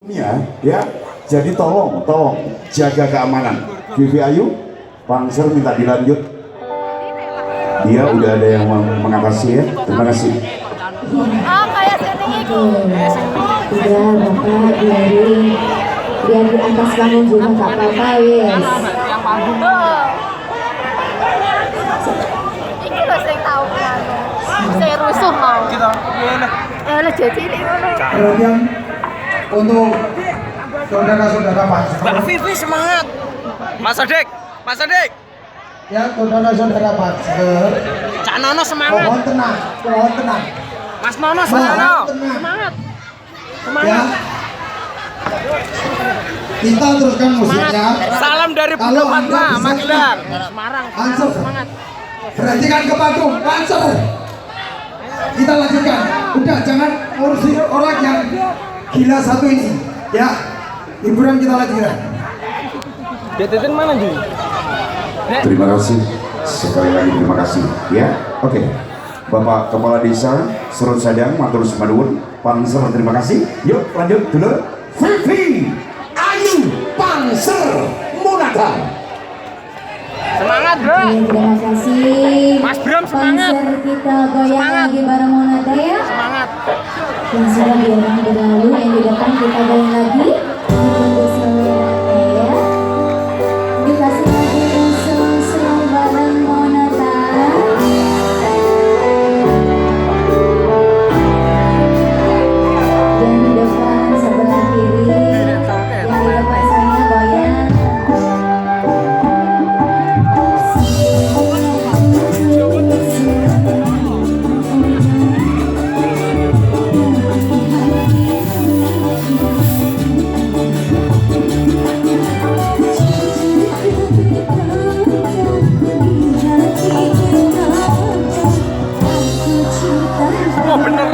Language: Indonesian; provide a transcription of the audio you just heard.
Ya, jadi tolong jaga keamanan. Vivi Ayu, Pangser minta dilanjut. Dia udah ada yang mengatasi ya. Terima kasih. Oh, kayak setting itu. Udah Bapak biar di atas panggung juga gak apa-apa wes. Yang panggung. Iki lho sing tau kan. Saya rusuh mau. Kita. Lah jadi ini ngono. Perhatian untuk saudara-saudara Pak. Mbak Vivi semangat. Mas Adik. Ya, saudara-saudara Pak. Cak Nono semangat. Mohon tenang. Mas Nono Mohon semangat. tenang. Semangat. Ya. Kita teruskan musiknya. Salam dari Bunda Kalau Fatma, Anda bisa Magelang. Semarang. Answer. Semangat. Perhatikan ke panggung, Answer. Kita lanjutkan. Udah, jangan ngurusin orang yang gila satu ini. Ya, hiburan kita lanjutkan. Detetin mana Ji? Terima kasih. Sekali lagi terima kasih. Ya, oke. Bapak Kepala Desa Serut Sadang, Matur Sumanuwun, Pangser, terima kasih. Yuk lanjut dulu. Vivi Ayu Pangser Monata. Semangat, Bro. Terima kasih. Mas Bram, semangat. Konser kita goyang Semangat. lagi bareng Monata ya. Semangat. Yang sudah diorang berlalu, yang di depan kita goyang lagi. Ditunggu semuanya ya. Dikasih lagi usul bareng Monata. Yang di depan sebelah kiri, yang di depan saya goyang. Oh bener